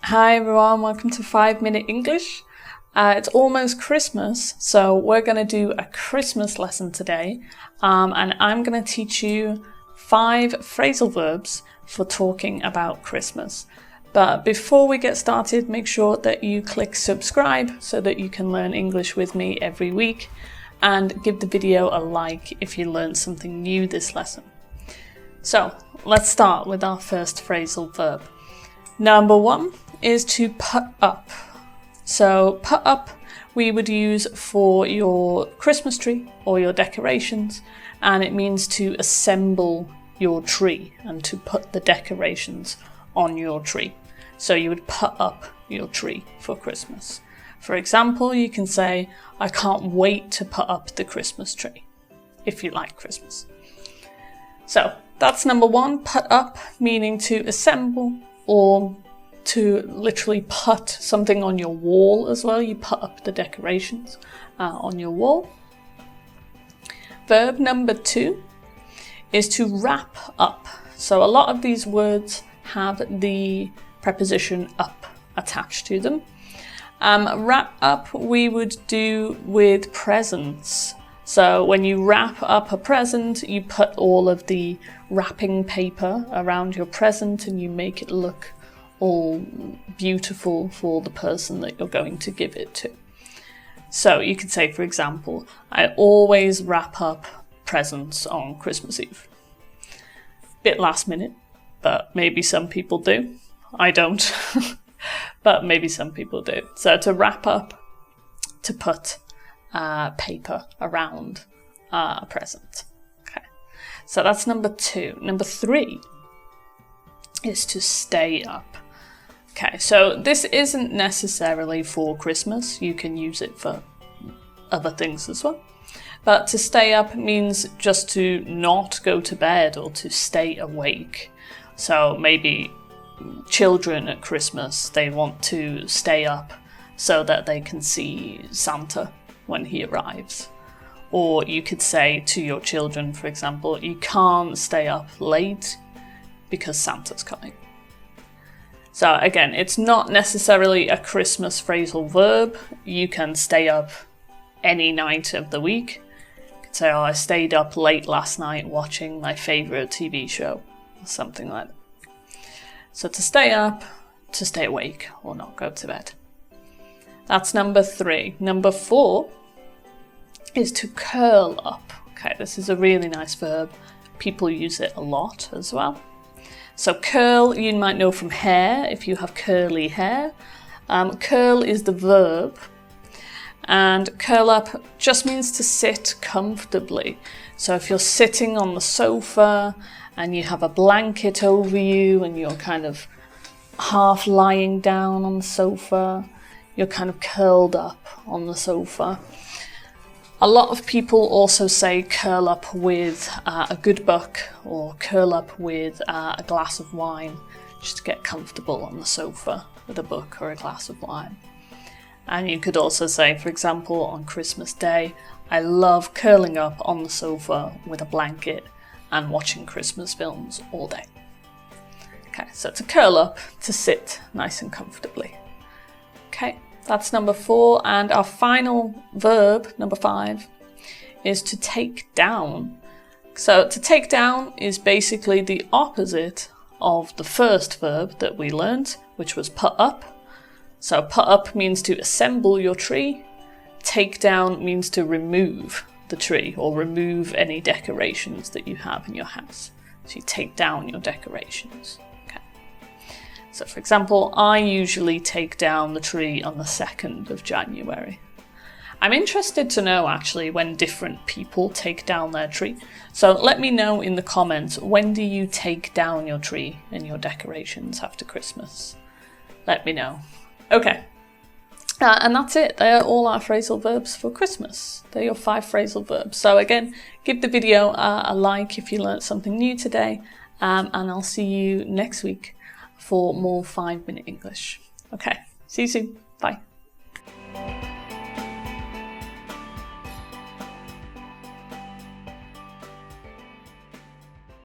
Hi everyone, welcome to 5-Minute English. It's almost Christmas, so we're going to do a Christmas lesson today, and I'm going to teach you 5 phrasal verbs for talking about Christmas. But before we get started, make sure that you click subscribe so that you can learn English with me every week, and give the video a like if you learned something new this lesson. So let's start with our first phrasal verb. Number 1 is to put up. So put up we would use for your Christmas tree or your decorations, and it means to assemble your tree and to put the decorations on your tree. So you would put up your tree for Christmas. For example, you can say, I can't wait to put up the Christmas tree, if you like Christmas. So that's number 1, put up, meaning to assemble or to literally put something on your wall as well. You put up the decorations on your wall. Verb number 2 is to wrap up. So a lot of these words have the preposition up attached to them. Wrap up we would do with presents. So when you wrap up a present, you put all of the wrapping paper around your present and you make it look all beautiful for the person that you're going to give it to. So you could say, for example, I always wrap up presents on Christmas Eve. Bit last minute, but maybe some people do. I don't, but maybe some people do. So to wrap up, to put paper around a present. Okay, so that's number 2. Number 3 is to stay up. Okay, so this isn't necessarily for Christmas. You can use it for other things as well. But to stay up means just to not go to bed or to stay awake. So maybe children at Christmas, they want to stay up so that they can see Santa when he arrives. Or you could say to your children, for example, you can't stay up late because Santa's coming. So again, it's not necessarily a Christmas phrasal verb. You can stay up any night of the week. You could say, oh, I stayed up late last night watching my favourite TV show, or something like that. So to stay up, to stay awake, or not go to bed. That's number 3. Number 4 is to curl up. Okay, this is a really nice verb. People use it a lot as well. So curl, you might know from hair, if you have curly hair. Curl is the verb, and curl up just means to sit comfortably. So if you're sitting on the sofa and you have a blanket over you and you're kind of half lying down on the sofa, you're kind of curled up on the sofa. A lot of people also say curl up with a good book or curl up with a glass of wine, just to get comfortable on the sofa with a book or a glass of wine. And you could also say, for example, on Christmas Day, I love curling up on the sofa with a blanket and watching Christmas films all day. Okay, so to curl up, to sit nice and comfortably. Okay. That's number 4, and our final verb, number 5, is to take down. So to take down is basically the opposite of the first verb that we learned, which was put up. So put up means to assemble your tree. Take down means to remove the tree or remove any decorations that you have in your house. So you take down your decorations. So for example, I usually take down the tree on the 2nd of January. I'm interested to know actually when different people take down their tree. So let me know in the comments, when do you take down your tree and your decorations after Christmas? Let me know. Okay. And that's it. They are all our phrasal verbs for Christmas. They're your 5 phrasal verbs. So again, give the video a like if you learned something new today, and I'll see you next week for more 5-Minute English. Okay, see you soon. Bye.